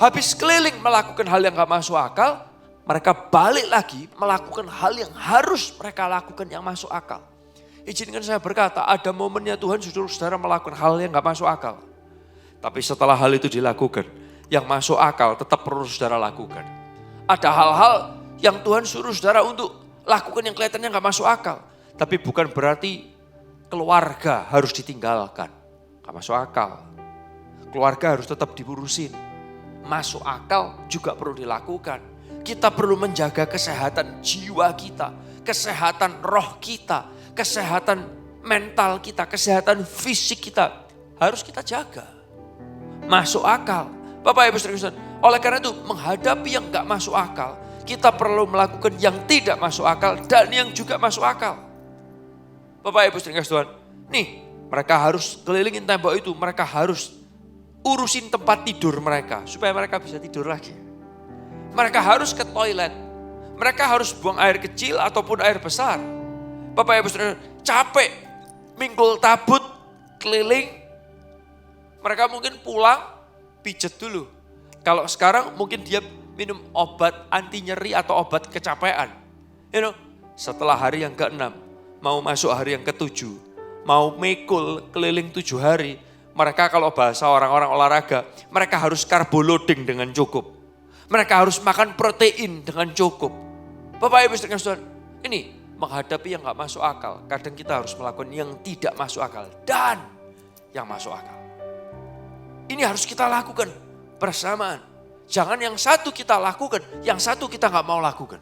Habis keliling melakukan hal yang gak masuk akal, mereka balik lagi melakukan hal yang harus mereka lakukan yang masuk akal. Izinkan saya berkata, ada momennya Tuhan justru saudara melakukan hal yang gak masuk akal. Tapi setelah hal itu dilakukan, yang masuk akal tetap perlu saudara lakukan. Ada hal-hal yang Tuhan suruh saudara untuk lakukan yang kelihatannya gak masuk akal. Tapi bukan berarti keluarga harus ditinggalkan. Gak masuk akal. Keluarga harus tetap diurusin. Masuk akal juga perlu dilakukan. Kita perlu menjaga kesehatan jiwa kita, kesehatan roh kita, kesehatan mental kita, kesehatan fisik kita. Harus kita jaga. Masuk akal. Bapak Ibu Saudara, oleh karena itu menghadapi yang gak masuk akal, kita perlu melakukan yang tidak masuk akal dan yang juga masuk akal. Bapak Ibu Saudara, nih mereka harus kelilingin tembok itu, mereka harus urusin tempat tidur mereka supaya mereka bisa tidur lagi. Mereka harus ke toilet, mereka harus buang air kecil ataupun air besar. Bapak Ibu Saudara, capek, minggul tabut, keliling, mereka mungkin pulang, pijet dulu. Kalau sekarang mungkin dia minum obat anti nyeri atau obat kecapean. Setelah hari yang ke-6, mau masuk hari yang ke-7, mau mikul keliling 7 hari, mereka kalau bahasa orang-orang olahraga, mereka harus carbo loading dengan cukup. Mereka harus makan protein dengan cukup. Bapak Ibu Saudara, ini menghadapi yang gak masuk akal. Kadang kita harus melakukan yang tidak masuk akal dan yang masuk akal. Ini harus kita lakukan bersamaan. Jangan yang satu kita lakukan, yang satu kita gak mau lakukan.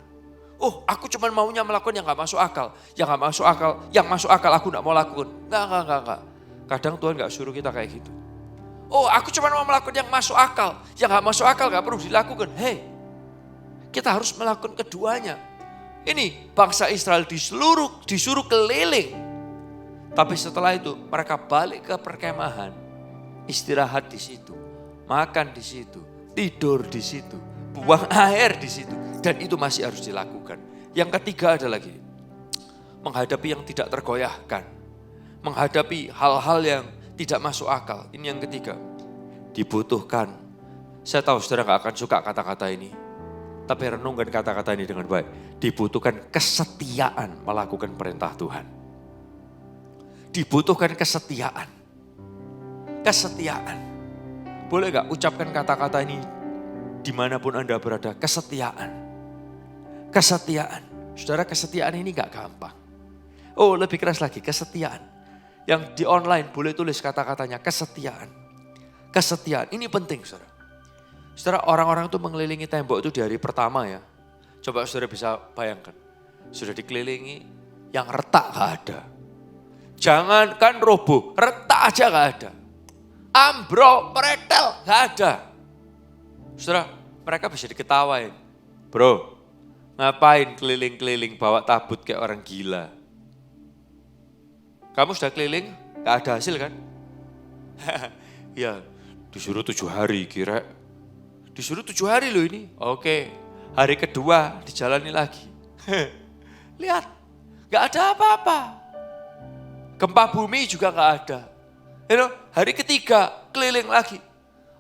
Oh, aku cuma maunya melakukan yang gak masuk akal. Yang gak masuk akal, yang masuk akal aku gak mau lakukan. Enggak. Kadang Tuhan gak suruh kita kayak gitu. Oh, aku cuma mau melakukan yang masuk akal. Yang gak masuk akal gak perlu dilakukan. Hei, kita harus melakukan keduanya. Ini bangsa Israel disuruh keliling. Tapi setelah itu mereka balik ke perkemahan. Istirahat di situ, makan di situ, tidur di situ, buang air di situ. Dan itu masih harus dilakukan. Yang ketiga ada lagi, menghadapi yang tidak tergoyahkan. Menghadapi hal-hal yang tidak masuk akal. Ini yang ketiga, dibutuhkan. Saya tahu saudara gak akan suka kata-kata ini. Tapi renungkan kata-kata ini dengan baik. Dibutuhkan kesetiaan melakukan perintah Tuhan. Dibutuhkan kesetiaan. Kesetiaan. Boleh gak ucapkan kata-kata ini dimanapun Anda berada? Kesetiaan. Kesetiaan. Saudara, kesetiaan ini gak gampang. Oh, lebih keras lagi, kesetiaan. Yang di online boleh tulis kata-katanya, kesetiaan. Kesetiaan, ini penting saudara. Saudara, orang-orang itu mengelilingi tembok itu di hari pertama ya. Coba saudara bisa bayangkan. Sudah dikelilingi, yang retak gak ada. Jangankan roboh, retak aja gak ada. Ambrol, meretel, gak ada. Saudara, mereka bisa diketawain. Bro, ngapain keliling-keliling bawa tabut kayak orang gila? Kamu sudah keliling, gak ada hasil kan? Ya, disuruh 7 hari kira. Disuruh 7 hari loh ini. Oke, hari kedua dijalani lagi. Lihat, gak ada apa-apa. Gempa bumi juga gak ada. Hari ketiga keliling lagi.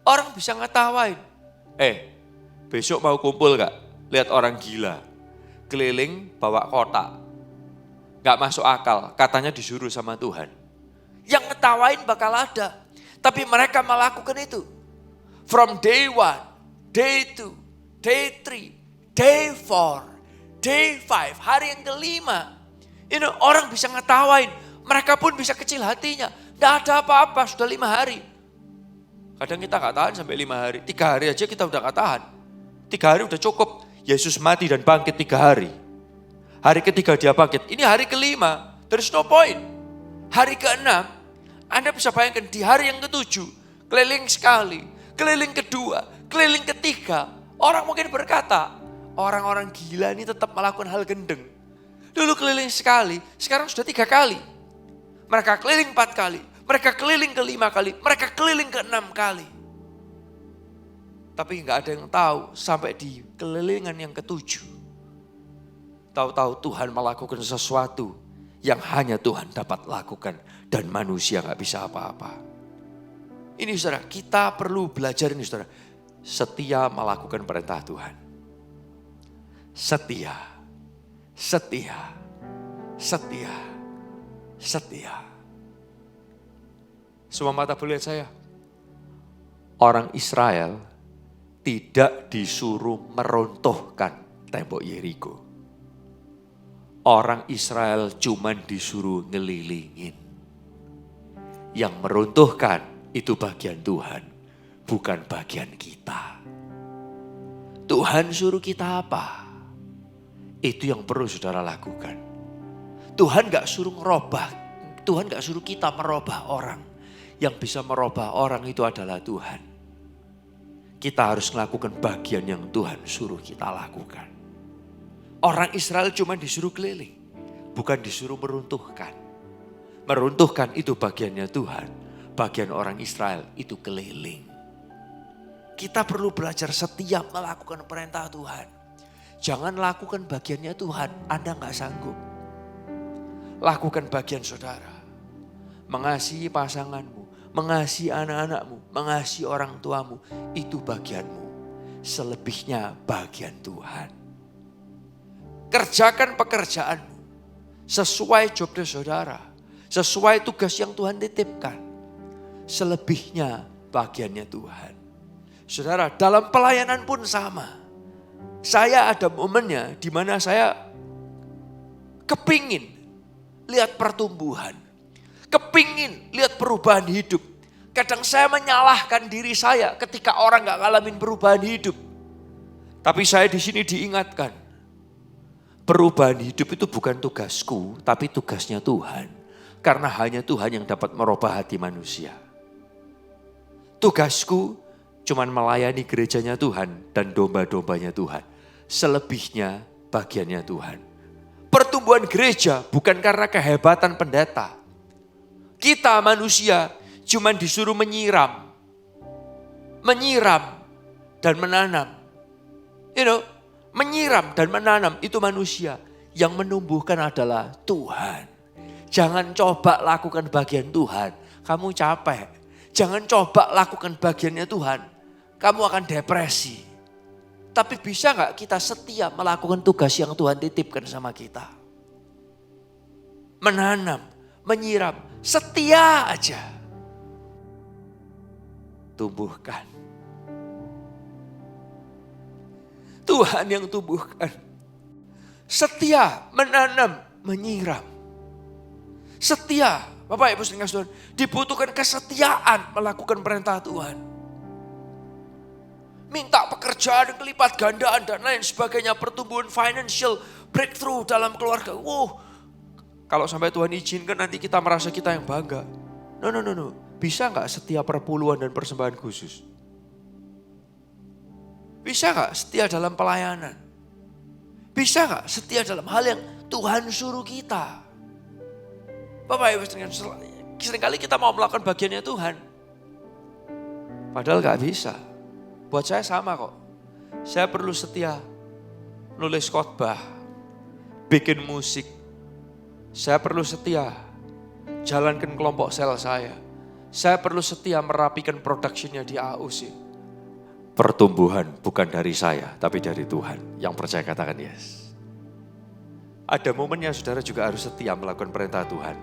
Orang bisa ngetawain. Besok mau kumpul gak? Lihat orang gila. Keliling bawa kotak. Gak masuk akal, katanya disuruh sama Tuhan. Yang ngetawain bakal ada. Tapi mereka melakukan itu. From day 1, day 2, day 3, day 4, day 5, hari yang kelima. Orang bisa ngetawain, mereka pun bisa kecil hatinya. Tidak ada apa-apa, sudah 5 hari. Kadang kita gak tahan sampai 5 hari. 3 hari aja kita udah gak tahan. 3 hari udah cukup. Yesus mati dan bangkit 3 hari. Hari ketiga dia bangkit. Ini hari kelima. There is no point. Hari ke-6. Anda bisa bayangkan di hari yang ke-7. Keliling sekali. Keliling kedua. Keliling ketiga. Orang mungkin berkata. Orang-orang gila ini tetap melakukan hal gendeng. Dulu keliling sekali. Sekarang sudah 3 kali. Mereka keliling 4 kali. Mereka keliling ke-5 kali. Mereka keliling ke-6 kali. Tapi gak ada yang tahu sampai di kelilingan yang ke-7. Tahu-tahu Tuhan melakukan sesuatu yang hanya Tuhan dapat lakukan. Dan manusia gak bisa apa-apa. Ini saudara, kita perlu belajar ini saudara. Setia melakukan perintah Tuhan. Setia. Setia. Setia. Setia. Semua mata boleh lihat saya. orang Israel tidak disuruh meruntuhkan tembok Yeriko. Orang Israel cuman disuruh ngelilingin. Yang meruntuhkan itu bagian Tuhan, bukan bagian kita. Tuhan suruh kita apa? Itu yang perlu saudara lakukan. Tuhan gak suruh ngerubah, Tuhan gak suruh kita merubah orang. Yang bisa merubah orang itu adalah Tuhan. Kita harus melakukan bagian yang Tuhan suruh kita lakukan. Orang Israel cuma disuruh keliling, bukan disuruh meruntuhkan. Meruntuhkan itu bagiannya Tuhan, bagian orang Israel itu keliling. Kita perlu belajar setia melakukan perintah Tuhan. Jangan lakukan bagiannya Tuhan, Anda gak sanggup. Lakukan bagian saudara. Mengasihi pasanganmu, mengasihi anak-anakmu, mengasihi orang tuamu, itu bagianmu. Selebihnya bagian Tuhan. Kerjakan pekerjaanmu sesuai job desk saudara, sesuai tugas yang Tuhan titipkan. Selebihnya bagiannya Tuhan. Saudara, dalam pelayanan pun sama. Saya ada momennya di mana saya kepingin lihat pertumbuhan, kepingin lihat perubahan hidup. Kadang saya menyalahkan diri saya ketika orang gak ngalamin perubahan hidup. Tapi saya di sini diingatkan, perubahan hidup itu bukan tugasku, tapi tugasnya Tuhan. Karena hanya Tuhan yang dapat merubah hati manusia. Tugasku cuman melayani gerejanya Tuhan dan domba-dombanya Tuhan. Selebihnya bagiannya Tuhan. Pertumbuhan gereja bukan karena kehebatan pendeta. Kita manusia cuman disuruh menyiram dan menanam. Menyiram dan menanam itu manusia. Yang menumbuhkan adalah Tuhan. Jangan coba lakukan bagian Tuhan, kamu capek. Jangan coba lakukan bagiannya Tuhan, kamu akan depresi. Tapi bisa gak kita setia melakukan tugas yang Tuhan titipkan sama kita? Menanam, menyiram, setia aja. Tumbuhkan. Tuhan yang tumbuhkan. Setia, menanam, menyiram. Setia, Bapak Ibu saudara Tuhan, dibutuhkan kesetiaan melakukan perintah Tuhan. Minta pekerjaan yang kelipat gandaan dan lain sebagainya, pertumbuhan financial, breakthrough dalam keluarga. Kalau sampai Tuhan izinkan nanti kita merasa kita yang bangga. No. Bisa gak setia perpuluhan dan persembahan khusus? Bisa gak setia dalam pelayanan? Bisa gak setia dalam hal yang Tuhan suruh kita? Bapak Ibu seringkali kita mau melakukan bagiannya Tuhan. Padahal gak bisa. Buat saya sama kok. Saya perlu setia nulis khotbah, bikin musik. Saya perlu setia jalankan kelompok sel saya. Saya perlu setia merapikan productionnya di AUC. Pertumbuhan bukan dari saya, tapi dari Tuhan. Yang percaya katakan yes. Ada momennya saudara juga harus setia melakukan perintah Tuhan.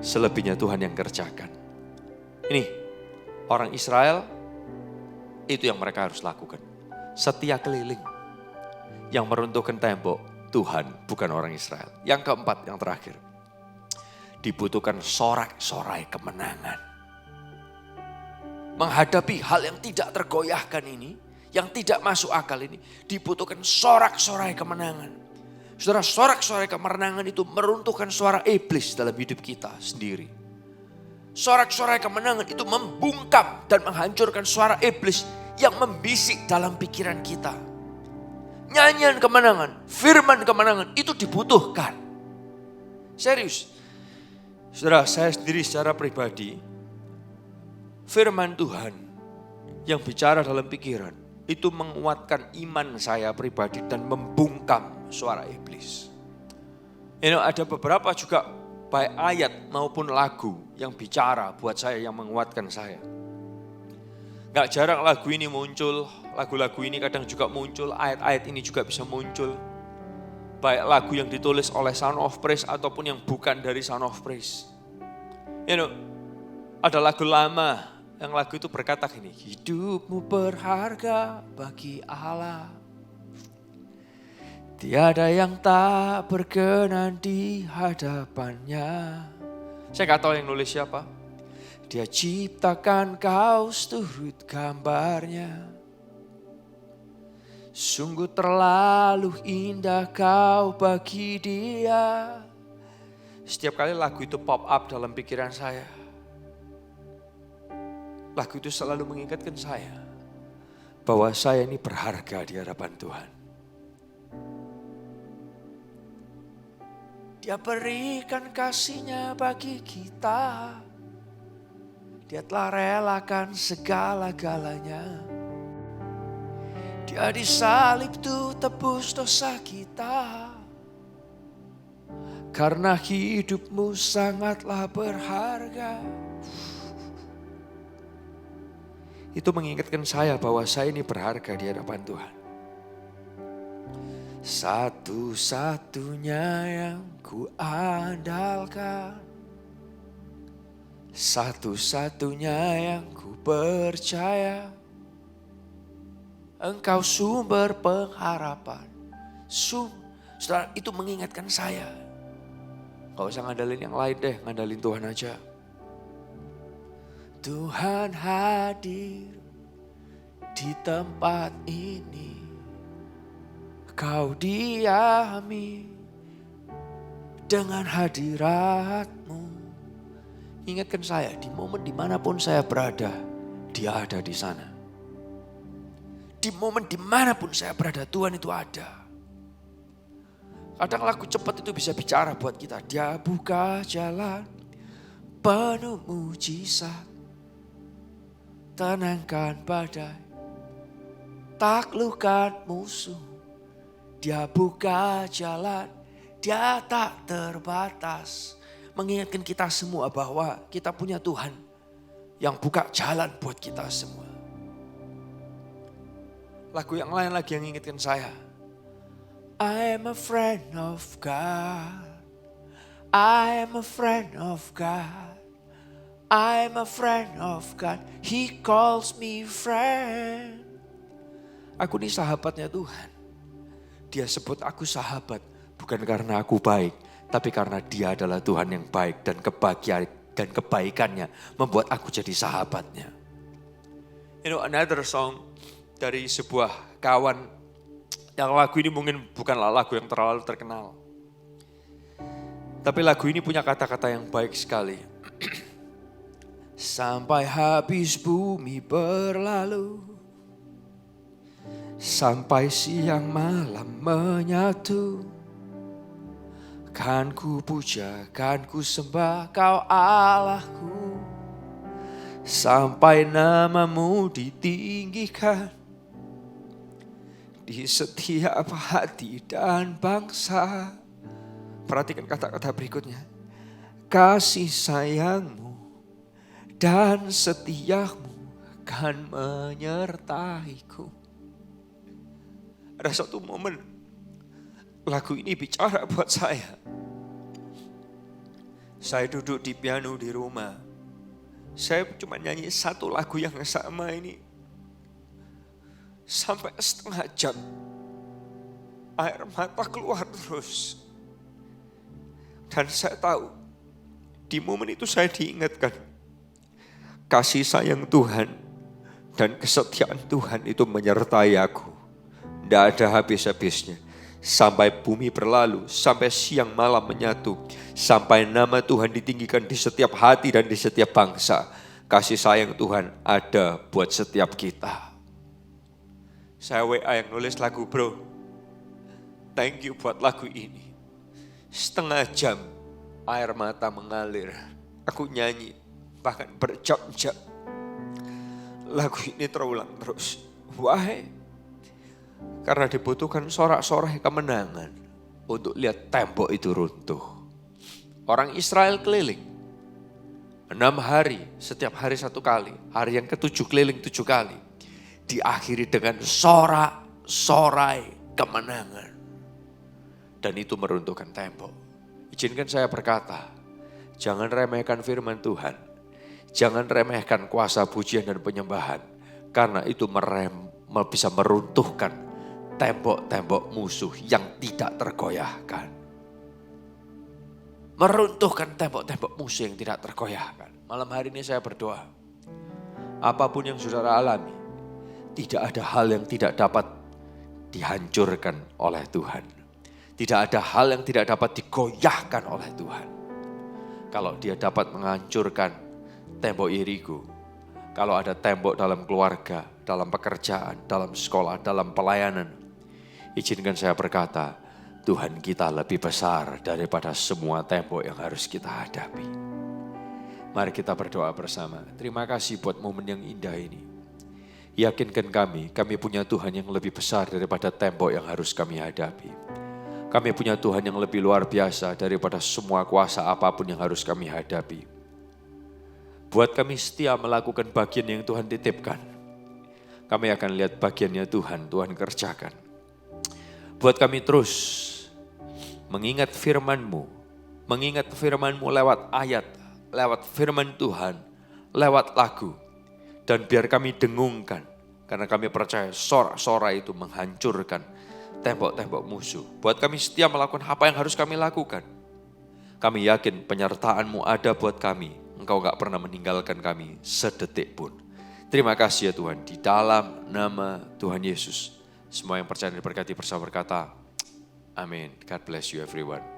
Selebihnya Tuhan yang kerjakan. Ini orang Israel, itu yang mereka harus lakukan. Setia keliling. Yang meruntuhkan tembok, Tuhan bukan orang Israel. Yang keempat, yang terakhir. Dibutuhkan sorak-sorai kemenangan. Menghadapi hal yang tidak tergoyahkan ini, yang tidak masuk akal ini, dibutuhkan sorak-sorai kemenangan. Saudara, sorak-sorai kemenangan itu meruntuhkan suara iblis dalam hidup kita sendiri. Sorak-sorai kemenangan itu membungkam dan menghancurkan suara iblis yang membisik dalam pikiran kita. Nyanyian kemenangan, firman kemenangan itu dibutuhkan. Serius. Saudara, saya sendiri secara pribadi, firman Tuhan yang bicara dalam pikiran itu menguatkan iman saya pribadi dan membungkam suara iblis. Ada beberapa juga baik ayat maupun lagu yang bicara buat saya, yang menguatkan saya. Gak jarang lagu ini muncul, lagu-lagu ini kadang juga muncul, ayat-ayat ini juga bisa muncul. Baik lagu yang ditulis oleh Sound of Praise ataupun yang bukan dari Sound of Praise. Ada lagu lama Yang lagu itu berkata gini, hidupmu berharga bagi Allah. Tiada yang tak berkenan di hadapannya. Saya gak tahu yang nulis siapa. Dia ciptakan kau seturut gambarnya. Sungguh terlalu indah kau bagi dia. Setiap kali lagu itu pop up dalam pikiran saya, lagu itu selalu mengingatkan saya bahwa saya ini berharga di hadapan Tuhan. Dia berikan kasih-Nya bagi kita. Dia telah relakan segala-galanya. Dia disalib tuh tebus dosa kita. Karena hidupmu sangatlah berharga. Itu mengingatkan saya bahwa saya ini berharga di hadapan Tuhan. Satu-satunya yang ku andalkan, satu-satunya yang ku percaya, Engkau sumber pengharapan. Saudara, itu mengingatkan saya. Gak usah ngandalin yang lain deh, ngandalin Tuhan aja. Tuhan hadir di tempat ini. Kau diami dengan hadirat-Mu. Ingatkan saya, di momen dimanapun saya berada, Dia ada di sana. Di momen dimanapun saya berada, Tuhan itu ada. Kadang lagu cepat itu bisa bicara buat kita. Dia buka jalan penuh mujizat, tenangkan badai, taklukkan musuh. Dia buka jalan, Dia tak terbatas. Mengingatkan kita semua bahwa kita punya Tuhan yang buka jalan buat kita semua. Lagu yang lain lagi yang mengingatkan saya. I am a friend of God. I am a friend of God. I am a friend of God. He calls me friend. Aku ini sahabatnya Tuhan. Dia sebut aku sahabat bukan karena aku baik, tapi karena Dia adalah Tuhan yang baik dan kebahagiaan dan kebaikannya membuat aku jadi sahabatnya. You know, another song dari sebuah kawan yang lagu ini mungkin bukanlah lagu yang terlalu terkenal. Tapi lagu ini punya kata-kata yang baik sekali. Sampai habis bumi berlalu, sampai siang malam menyatu, kan ku puja, kan ku sembah Kau Allahku. Sampai nama-Mu ditinggikan di setiap hati dan bangsa. Perhatikan kata-kata berikutnya. Kasih sayang-Mu dan setia-Mu kan menyertaiku. Ada satu momen lagu ini bicara buat saya. Saya duduk di piano di rumah. Saya cuma nyanyi satu lagu yang sama ini. Sampai setengah jam. Air mata keluar terus. Dan saya tahu di momen itu saya diingatkan. Kasih sayang Tuhan dan kesetiaan Tuhan itu menyertai aku. Tidak ada habis-habisnya. Sampai bumi berlalu, sampai siang malam menyatu. Sampai nama Tuhan ditinggikan di setiap hati dan di setiap bangsa. Kasih sayang Tuhan ada buat setiap kita. Saya WA yang nulis lagu, bro. Thank you buat lagu ini. Setengah jam air mata mengalir. Aku nyanyi bahkan berjam-jam. Lagu ini terulang terus. Why? Karena dibutuhkan sorak-sorai kemenangan untuk lihat tembok itu runtuh. Orang Israel keliling 6 hari, setiap hari 1 kali. Hari yang ke-7 keliling 7 kali. Diakhiri dengan sorak-sorai kemenangan. Dan itu meruntuhkan tembok. Izinkan saya berkata, jangan remehkan firman Tuhan. Jangan remehkan kuasa pujian dan penyembahan. Karena itu bisa meruntuhkan tembok-tembok musuh yang tidak tergoyahkan. Meruntuhkan tembok-tembok musuh yang tidak tergoyahkan. Malam hari ini saya berdoa. Apapun yang saudara alami, tidak ada hal yang tidak dapat dihancurkan oleh Tuhan. Tidak ada hal yang tidak dapat digoyahkan oleh Tuhan. Kalau dia dapat menghancurkan tembok Yeriko, kalau ada tembok dalam keluarga, dalam pekerjaan, dalam sekolah, dalam pelayanan, izinkan saya berkata, Tuhan kita lebih besar daripada semua tembok yang harus kita hadapi. Mari kita berdoa bersama. Terima kasih buat momen yang indah ini. Yakinkan kami punya Tuhan yang lebih besar daripada tembok yang harus kami hadapi. Kami punya Tuhan yang lebih luar biasa daripada semua kuasa apapun yang harus kami hadapi. Buat kami setia melakukan bagian yang Tuhan titipkan. Kami akan lihat bagiannya Tuhan kerjakan. Buat kami terus mengingat firman-Mu lewat ayat, lewat firman Tuhan, lewat lagu. Dan biar kami dengungkan, karena kami percaya sorak-sorai itu menghancurkan tembok-tembok musuh. Buat kami setia melakukan apa yang harus kami lakukan. Kami yakin penyertaan-Mu ada buat kami. Engkau gak pernah meninggalkan kami sedetik pun. Terima kasih ya Tuhan, di dalam nama Tuhan Yesus. Semua yang percaya dan diberkati bersama berkata, amin. God bless you everyone.